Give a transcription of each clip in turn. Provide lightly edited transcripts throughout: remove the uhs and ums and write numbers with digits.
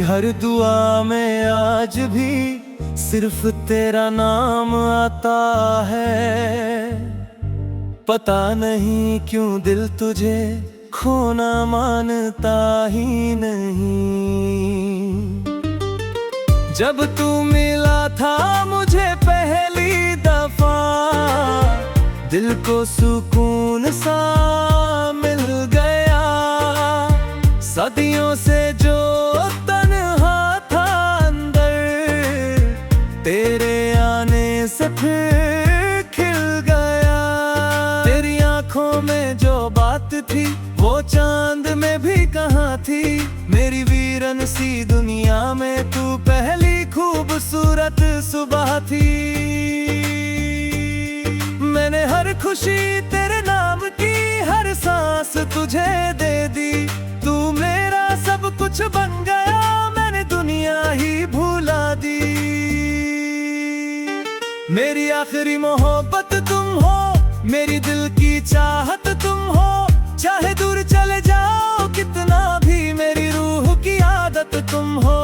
हर दुआ में आज भी सिर्फ तेरा नाम आता है। पता नहीं क्यों दिल तुझे खोना मानता ही नहीं। जब तू मिला था मुझे पहली दफा, दिल को सुकून सा मिल गया। सदियों से जो तन्हा था अंदर, तेरे आने से फिर खिल गया। तेरी आंखों में जो बात थी वो चांद में भी कहाँ थी। मेरी वीरन सी दुनिया में तू पहली खूबसूरत सुबह थी। मैंने हर खुशी तेरे नाम की, हर सांस तुझे दे दी। तू मेरा सब कुछ बन गया, मैंने दुनिया ही भुला दी। मेरी आखिरी मोहब्बत तुम हो, मेरी दिल की चाहत तुम हो। चाहे दूर चले जाओ कितना भी, मेरी रूह की आदत तुम हो।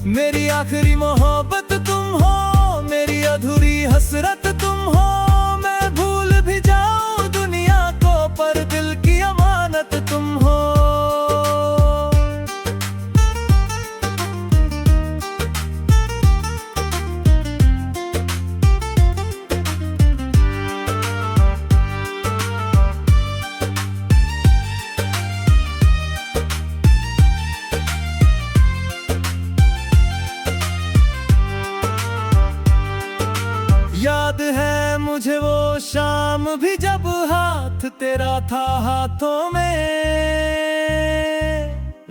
मेरी आखिरी मोहब्बत तुम हो, मेरी अधूरी हसरत तुम हो। मैं भूल भी जाऊं दुनिया को, पर दिल की अमानत तुम हो। याद है मुझे वो शाम भी जब हाथ तेरा था हाथों में।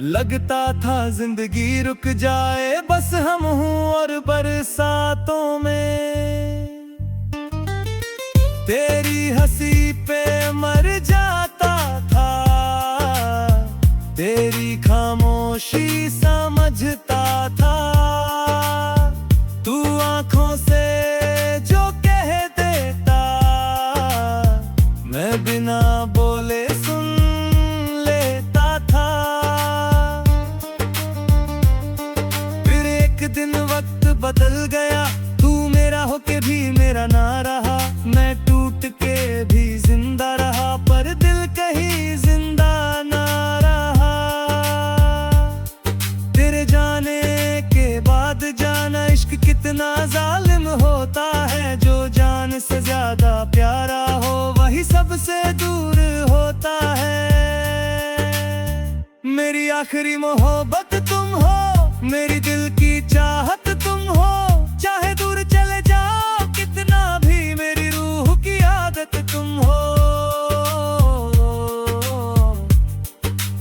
लगता था जिंदगी रुक जाए बस हम हूँ और बरसातों में। तेरी हंसी पे मर जाता था, तेरी खामोशी समझता था। तू आंखों से जो कह देता, मैं बिना बोले सुन लेता था। फिर एक दिन वक्त बदल गया, तू मेरा होके भी मेरा ना रहा। मैं टूट के भी जिंदा रहा, पर दिल कहीं जिंदा ना रहा। तेरे जाने के बाद जाना, इश्क कितना जालिम होता है। जो जान से ज्यादा प्यारा हो वही सबसे दूर होता है। मेरी आखिरी मोहब्बत तुम हो, मेरी दिल की चाहत तुम हो। चाहे दूर चले जाओ कितना भी, मेरी रूह की आदत तुम हो।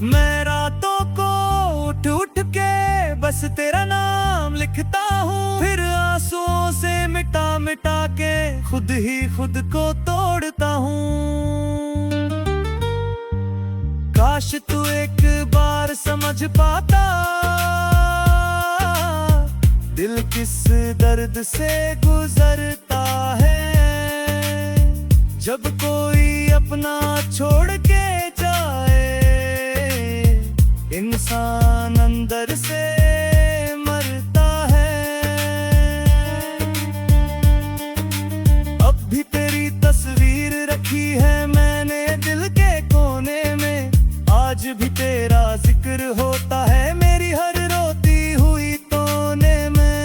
मैं रातों को उठ उठ के बस तेरा नाम लिखता हूँ। फिर आंसुओं से मिटा मिटा के खुद ही खुद को तोड़ता हूँ। काश तू एक बार समझ पाता, दिल किस दर्द से गुजरता है। जब कोई अपना छोड़ के जाए, इंसान अंदर से मरता है। अब भी तेरी तस्वीर रखी है मैंने दिल के कोने में। आज भी तेरा जिक्र होता है मेरी हर रोती हुई तोने में।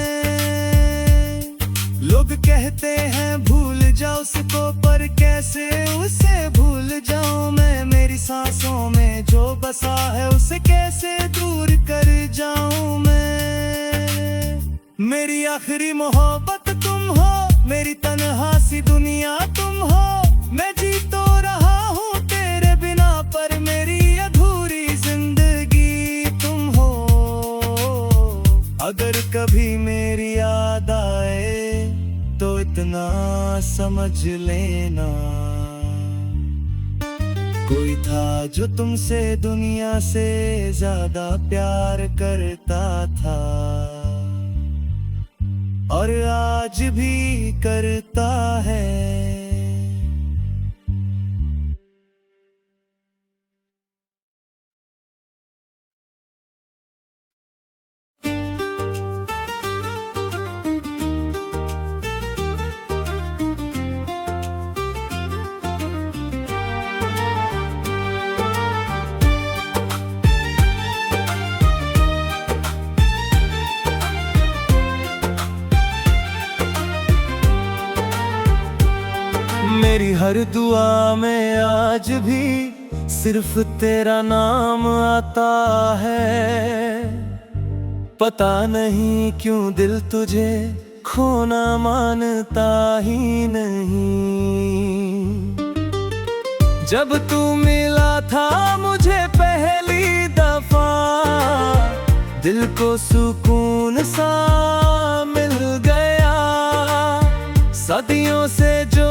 लोग कहते हैं भूल जाओ उसको, पर कैसे उसे भूल जाऊं मैं। मेरी सांसों में जो बसा है उसे कैसे दूर कर जाऊं मैं। मेरी आखिरी मोहब्बत तुम हो, मेरी तन्हा सी दुनिया तुम हो। मैं जी तो रहा हूँ तेरे बिना, पर मेरी अधूरी जिंदगी तुम हो। अगर कभी मेरी याद आए तो इतना समझ लेना, कोई था जो तुमसे दुनिया से ज्यादा प्यार करता था, और आज भी करता है। मेरी हर दुआ में आज भी सिर्फ तेरा नाम आता है। पता नहीं क्यों दिल तुझे खोना मानता ही नहीं। जब तू मिला था मुझे पहली दफा, दिल को सुकून सा मिल गया। सदियों से जो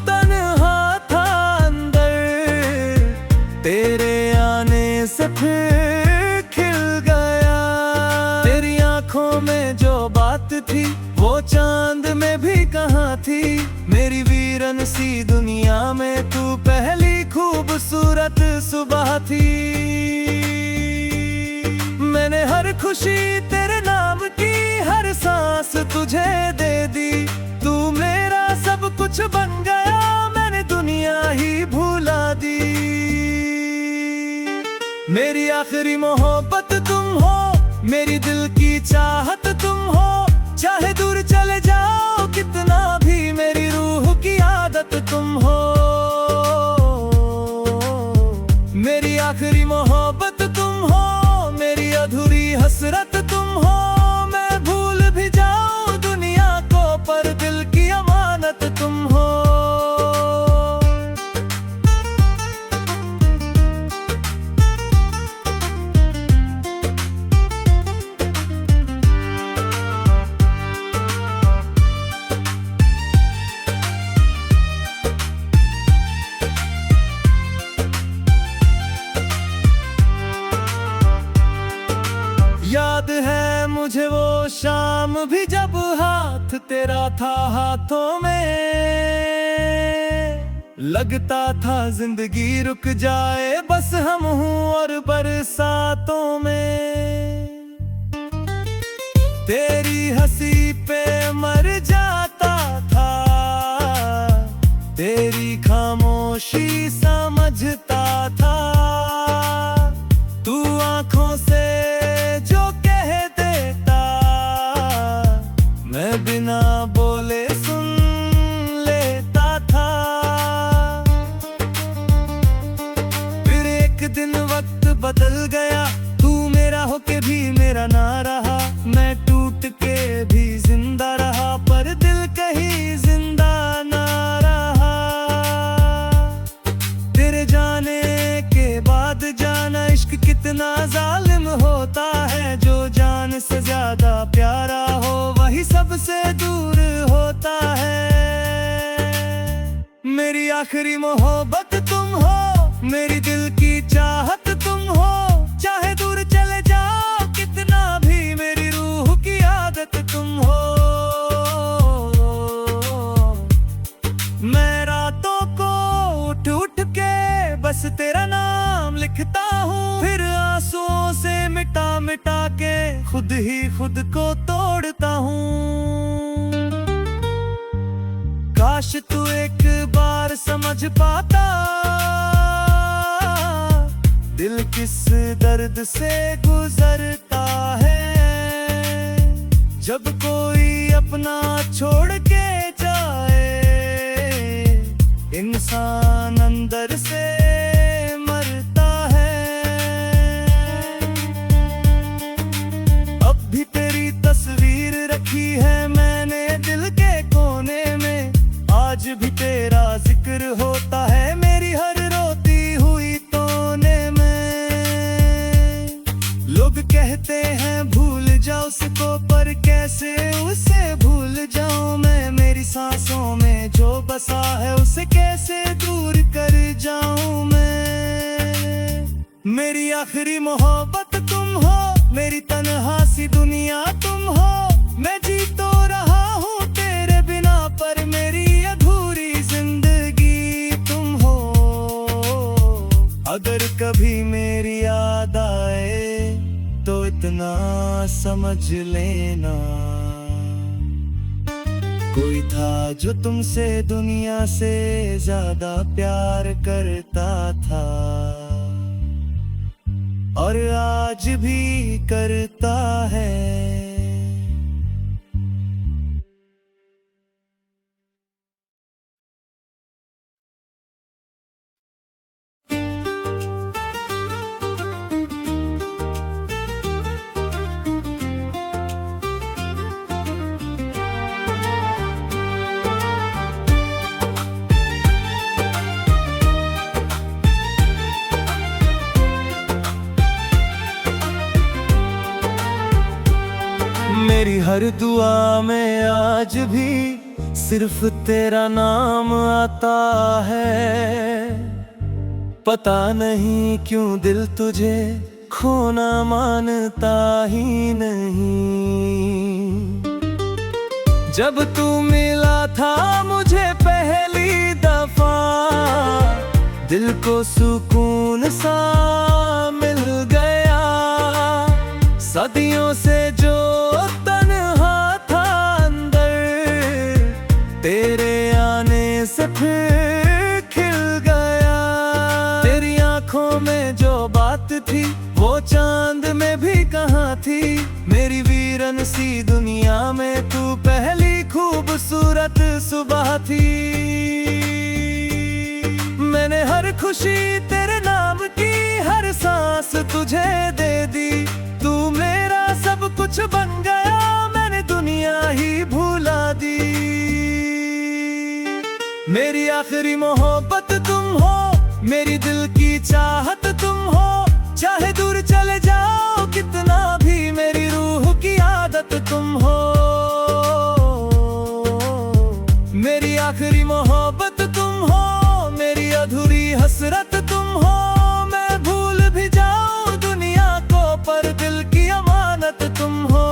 तन्हा था अंदर, तेरे आने से फिर खिल गया। तेरी आंखों में जो बात थी वो चांद में भी कहाँ थी। मेरी वीरन सी दुनिया में तू पहली खूबसूरत सुबह थी। मैंने हर खुशी तेरे नाम की, हर सांस तुझे दे दी। तू मेरा सब कुछ बन गया, मैंने दुनिया ही भुला दी। मेरी आखिरी मोहब्बत तुम हो, मेरी दिल की चाहत तुम हो। चाहे दूर चले जाओ कितना भी, मेरी रूह की आदत तुम हो। मेरी आखिरी मोहब्बत तुम हो, मेरी अधूरी हसरत तुम हो। मैं भूल भी जाऊं दुनिया को, पर दिल की अमानत तुम हो। याद है मुझे वो शाम भी जब हाथ तेरा था हाथों में। लगता था जिंदगी रुक जाए, बस हम हूँ और बरसातों में। तेरी हंसी पे मर जाता था, तेरी खामोशी समझता था। तू आंखों से जो कह देता, मैं बिना बोले सुन लेता था। फिर एक दिन वक्त बदल गया, तू मेरा होके भी मेरा ना रहा। मैं टूट के भी जिंदा रहा, पर दिल कहीं जिंदा ना रहा। तेरे जाने के बाद जाना, इश्क कितना जालिम होता है। जो जान से ज्यादा प्यारा हो, वही सबसे दूर होता है। मेरी आखिरी मोहब्बत तुम हो, मेरी दिल की चाहत तुम हो। चाहे दूर चले जाओ कितना भी, मेरी रूह की आदत तुम हो। मैं रातों को उठ उठ के बस तेरा नाम लिखता हूँ। फिर आंसुओं से मिटा मिटा के खुद ही खुद को तोड़ता हूँ। काश तू एक बार समझ पाता, दिल किस दर्द से गुजरता है। जब कोई अपना छोड़ के जाए, इंसान अंदर से मरता है। अब भी तेरी तस्वीर रखी है मैंने दिल के कोने में। आज भी तेरा जिक्र होता है मेरी हर रोती हुई तोने में। लोग कहते हैं भूल जाओ उसको, पर कैसे उसे भूल जाऊं मैं। मेरी सांसों में जो बसा है, उसे कैसे दूर कर जाऊं मैं। मेरी आखिरी मोहब्बत तुम हो, मेरी तन्हा सी दुनिया तुम हो। मैं जी तो रहा हूँ तेरे बिना, पर मेरी अधूरी जिंदगी तुम हो। अगर कभी मेरी याद आए तो इतना समझ लेना, कोई था जो तुमसे दुनिया से ज्यादा प्यार करता था, और आज भी करता है। हर दुआ में आज भी सिर्फ तेरा नाम आता है। पता नहीं क्यों दिल तुझे खोना मानता ही नहीं। जब तू मिला था मुझे पहली दफा, दिल को सुकून सा मिल गया। सदियों से जो तन्हा था अंदर, तेरे आने से फिर खिल गया। तेरी आंखों में जो बात थी वो चांद में भी कहाँ थी। मेरी वीरन सी दुनिया में तू पहली खूबसूरत सुबह थी। मैंने हर खुशी तेरे नाम की, हर सांस तुझे दे दी। तू मेरा सब कुछ बन गया, मैंने दुनिया ही भुला दी। मेरी आखिरी मोहब्बत तुम हो, मेरी दिल की चाहत तुम हो। चाहे दूर चले जाओ कितना भी, मेरी रूह की आदत तुम हो। मेरी आखिरी मोहब्बत तुम हो, मेरी अधूरी हसरत तुम हो। मैं भूल भी जाऊं दुनिया को, पर दिल की अमानत तुम हो।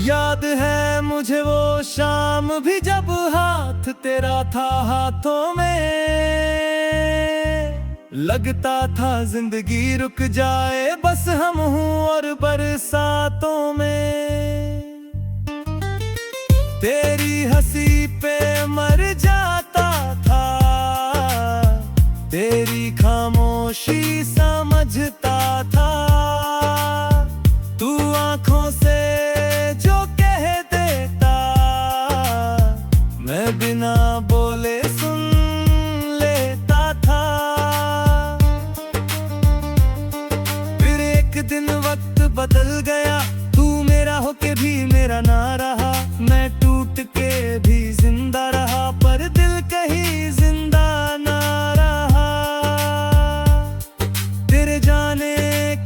याद है मुझे वो शाम भी जब हाथ तेरा था हाथों में। लगता था जिंदगी रुक जाए, बस हम हूँ और बरसातों में। तेरी हंसी पे मर जाता था, तेरी खामोशी समझता था। तू आंखों से जो कह देता, मैं बिना बोले सुन लेता था। फिर एक दिन वक्त बदल गया, तू मेरा होके भी मेरा ना रहा। मैं टूट के भी जिंदा रहा, पर दिल कहीं जिंदा ना रहा। तेरे जाने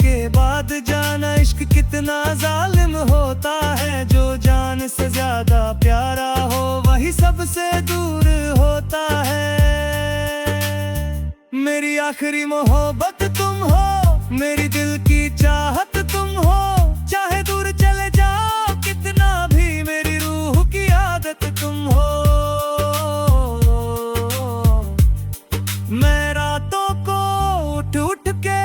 के बाद जाना, इश्क कितना जालिम होता है। जो जान से ज्यादा प्यारा हो, वही सबसे दूर होता है। मेरी आखिरी मोहब्बत तुम हो, मेरी दिल की चाहत तुम हो। चाहे दूर चले जाओ कितना भी, मेरी रूह की आदत तुम हो। मैं रातों को उठ उठ के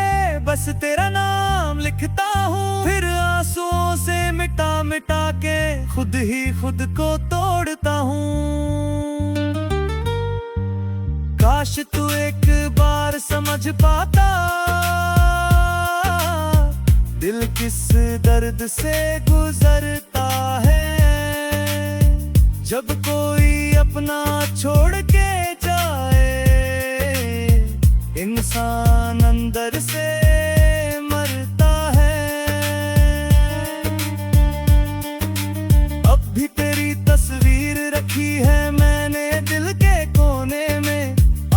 बस तेरा नाम लिखता हूँ। फिर आंसुओं से मिटा मिटा के खुद ही खुद को तोड़ता हूँ। काश तू एक बार समझ पाता, दिल किस दर्द से गुजरता है। जब कोई अपना छोड़ के जाए, इंसान अंदर से मरता है। अब भी तेरी तस्वीर रखी है मैंने दिल के कोने में।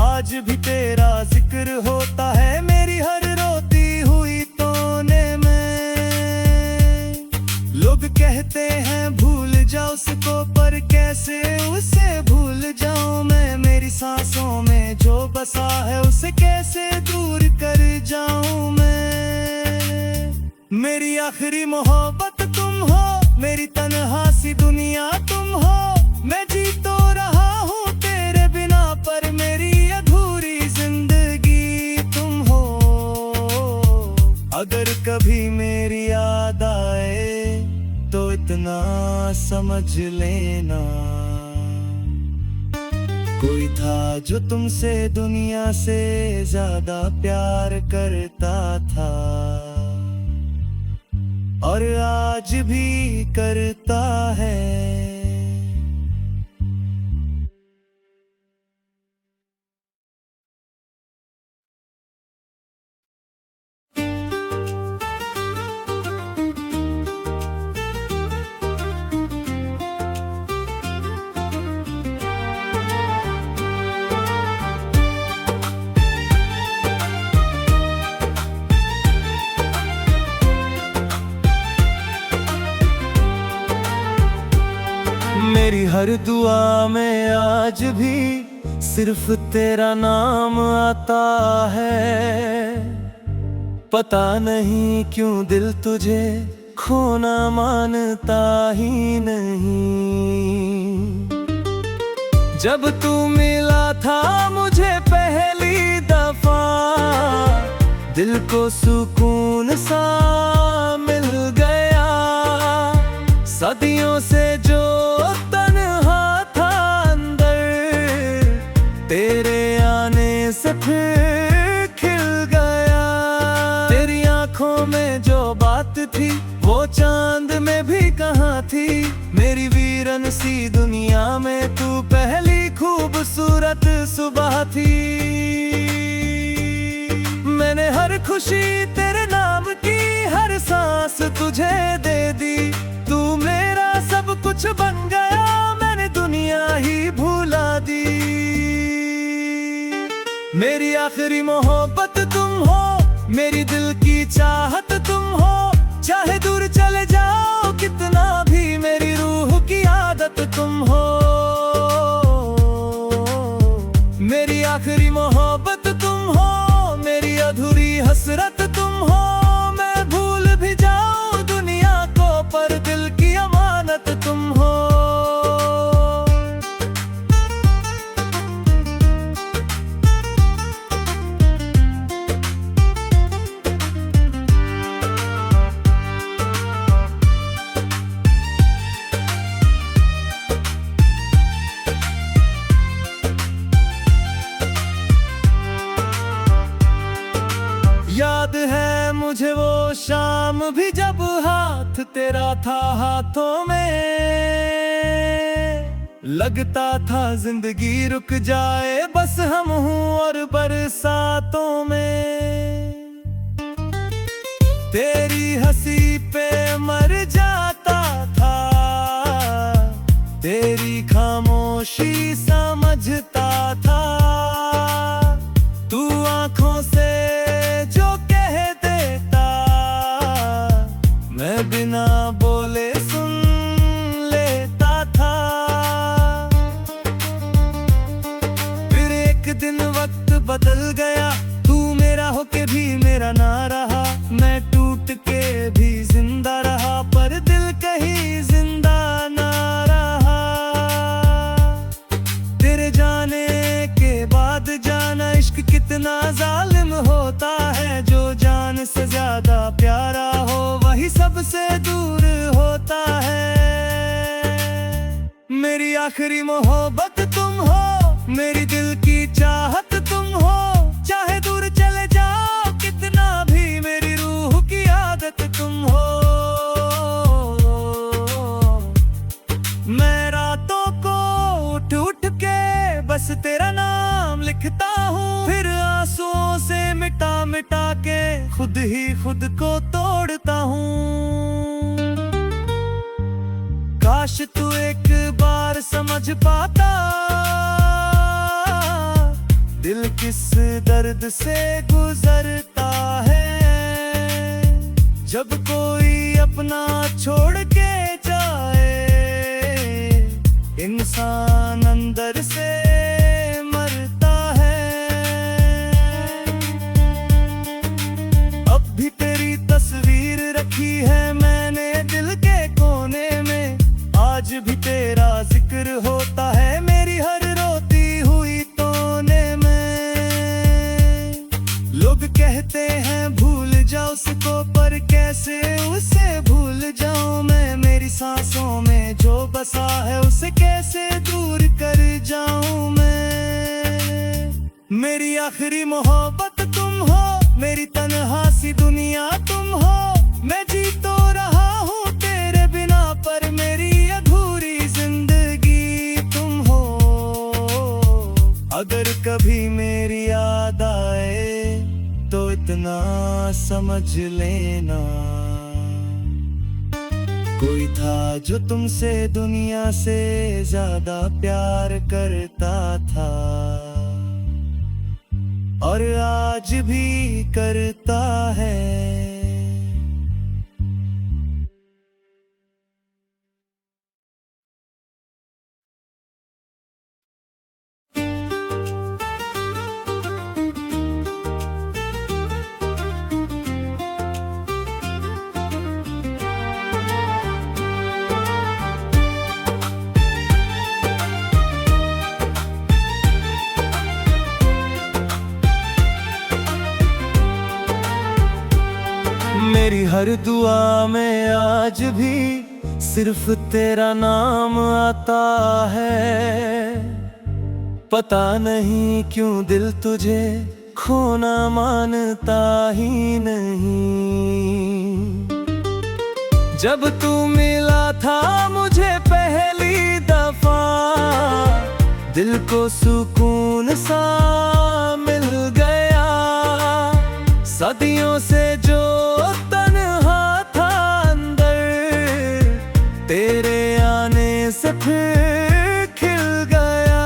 आज भी तेरा जिक्र होता है मेरी हर रोती हुई तोने में। लोग कहते हैं भूल जाओ उसको, पर कैसे उसे भूल जाऊं मैं। मेरी सांसों में जो बसा है, उसे कैसे दूर कर जाऊं मैं। मेरी आखिरी मोहब्बत तुम हो, मेरी तन्हा सी दुनिया तुम हो। मैं जी तो रहा हूँ तेरे बिना, पर मेरी अधूरी जिंदगी तुम हो। अगर कभी मेरी याद आए तो इतना समझ लेना, कोई था जो तुमसे दुनिया से ज्यादा प्यार करता था, और आज भी करता है। मेरी हर दुआ में आज भी सिर्फ तेरा नाम आता है। पता नहीं क्यों दिल तुझे खोना मानता ही नहीं। जब तू मिला था मुझे पहली दफा, दिल को सुकून सा मिल गया। सदियों से जो तन्हा था अंदर, तेरे आने से फिर खिल गया। तेरी आंखों में जो बात थी वो चांद में भी कहाँ थी। मेरी वीरन सी दुनिया में तू पहली खूबसूरत सुबह थी। मैंने हर खुशी तेरे नाम की, हर सांस तुझे दे दी। तू मेरा सब कुछ बन गया, मैंने दुनिया ही भुला दी। मेरी आखिरी मोहब्बत तुम हो, मेरी दिल की चाहत तुम हो। चाहे दूर चले जाओ कितना भी, मेरी रूह की आदत तुम हो। मेरी आखिरी मोहब्बत तुम हो, मेरी अधूरी हसरत तुम हो। मैं भूल भी जाऊं दुनिया को, पर दिल की अमानत तुम हो। याद है मुझे वो शाम भी जब हाथ तेरा था हाथों में। लगता था जिंदगी रुक जाए, बस हम हूँ और बरसातों में। तेरी हंसी पे मर जाता था, तेरी खामोशी समझता था। तू आंखों से जो कह देता, मैं बिना बोले सुन लेता था। फिर एक दिन वक्त बदल गया, तू मेरा होके भी मेरा ना रहा। मैं टूट के भी जिंदा रहा, पर दिल कहीं जिंदा ना रहा। तेरे जाने के बाद जाना, इश्क कितना जालिम होता है। जो जान से ज्यादा प्यारा हो, वही सबसे दूर होता है। मेरी आखिरी मोहब्बत तुम हो, मेरी दिल की चाहत तुम हो। चाहे दूर चले जाओ कितना भी, मेरी रूह की आदत तुम हो। मैं रातों को उठ उठ के बस तेरा नाम लिखता हूँ। फिर आंसुओं से मिटा मिटा के खुद ही खुद को तोड़ता हूँ। काश तू एक बार समझ पाता, दिल किस दर्द से गुजरता है। जब कोई अपना छोड़ के जाए, इंसान अंदर से मरता है। अब भी तेरी तस्वीर रखी है मैंने दिल के कोने में। आज भी तेरा जिक्र होता है मेरी हर रोती हुई तोने में। लोग कहते हैं भूल जाओ उसको, पर कैसे उसे भूल जाऊं मैं। मेरी सांसों में जो बसा है, उसे कैसे दूर कर जाऊं मैं। मेरी आखिरी मोहब्बत तुम हो, मेरी तन्हा सी दुनिया तुम हो। मैं जी तो रहा हूँ तेरे बिना, पर मेरी अधूरी जिंदगी तुम हो। अगर कभी मेरी याद आए तो इतना समझ लेना, कोई था जो तुमसे दुनिया से ज्यादा प्यार करता था, और आज भी करता है। हर दुआ में आज भी सिर्फ तेरा नाम आता है। पता नहीं क्यों दिल तुझे खोना मानता ही नहीं। जब तू मिला था मुझे पहली दफा, दिल को सुकून सा मिल गया। सदियों से जो तन्हा था अंदर, तेरे आने से फिर खिल गया।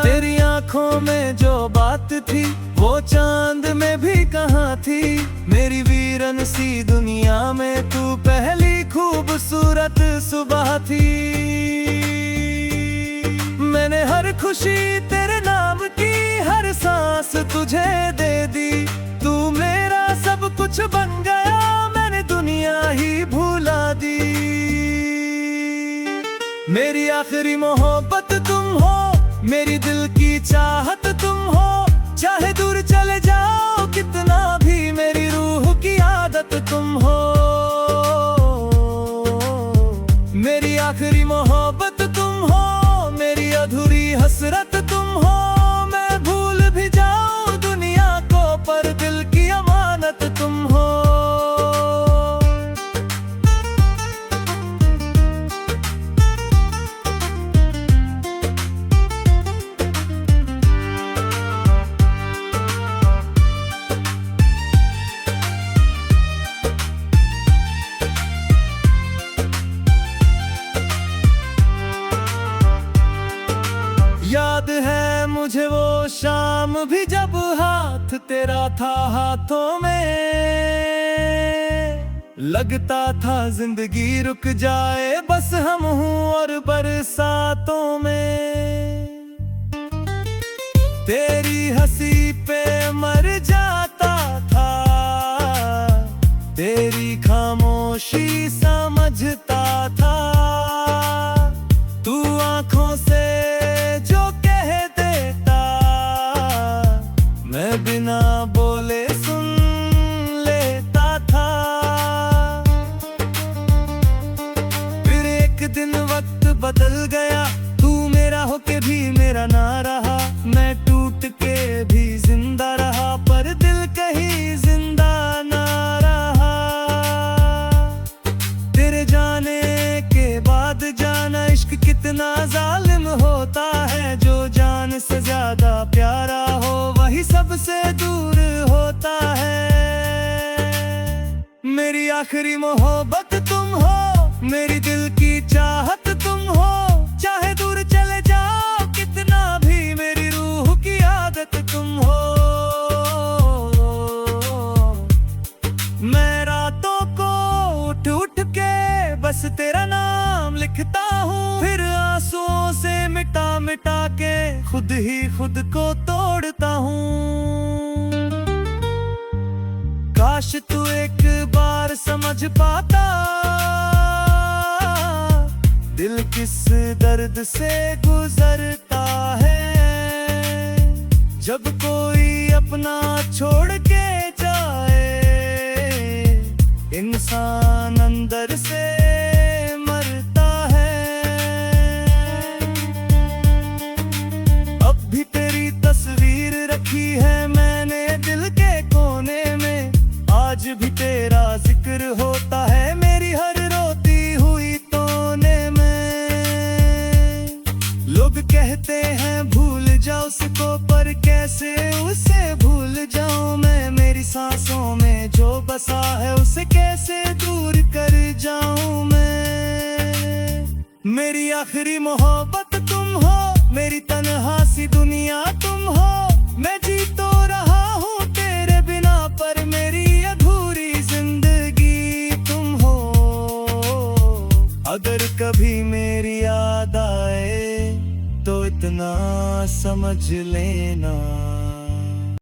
तेरी आंखों में जो बात थी वो चांद में भी कहाँ थी। मेरी वीरन सी दुनिया में तू पहली खूबसूरत सुबह थी। मैंने हर खुशी तेरे नाम की, हर सांस तुझे दे दी। तू मेरा सब कुछ बन गया, मैंने दुनिया ही भुला दी। मेरी आखिरी मोहब्बत तुम हो, मेरी दिल की चाहत तुम हो। चाहे दूर चले जाओ कितना भी, मेरी रूह की आदत तुम हो। मेरी आखिरी मोहब्बत तुम हो, मेरी अधूरी हसरत तुम हो। मैं भूल भी जाऊं दुनिया को, पर दिल की अमानत तुम हो। याद है मुझे वो शाम भी जब हाथ तेरा था हाथों में। लगता था जिंदगी रुक जाए, बस हम हूँ और बरसातों में। तेरी हंसी पे मर जाता था, तेरी खामोशी समझता था। तू आंखों से जो कह देता, मैं बिना बोले सुन लेता था। फिर एक दिन वक्त बदल गया, तू मेरा होके भी मेरा ना रहा। मैं टूट के भी जिंदा रहा, पर दिल कहीं जिंदा ना रहा। तेरे जाने के बाद जाना, इश्क कितना जालिम होता है। जो जान से ज्यादा प्यारा हो, वही सबसे दूर होता है। मेरी आखिरी मोहब्बत तुम हो, मेरी दिल की चाहत तुम हो। चाहे दूर चले जाओ कितना भी, मेरी रूह की आदत तुम हो। मैं रातों को उठ उठ के बस तेरा नाम लिखता हूँ। फिर आंसुओं से मिटा मिटा के खुद ही खुद को तोड़ता हूँ। काश तू एक बार समझ पाता, दिल किस दर्द से गुजरता है। जब कोई अपना छोड़ के जाए, इंसान अंदर से मरता है। अब भी तेरी तस्वीर रखी है मैंने दिल के कोने में। आज भी तेरा जिक्र होता है मेरी हर रोती हुई तोने में। लोग कहते हैं भूल जाओ उसको, पर कैसे उसे भूल जाऊं मैं। मेरी सांसों में जो बसा है, उसे कैसे दूर कर जाऊं मैं। मेरी आखिरी मोहब्बत तुम हो, मेरी तन्हा सी दुनिया तुम हो। मैं जी तो रहा हूँ तेरे बिना, पर मेरी अधूरी जिंदगी तुम हो। अगर कभी मेरी याद आए तो इतना समझ लेना।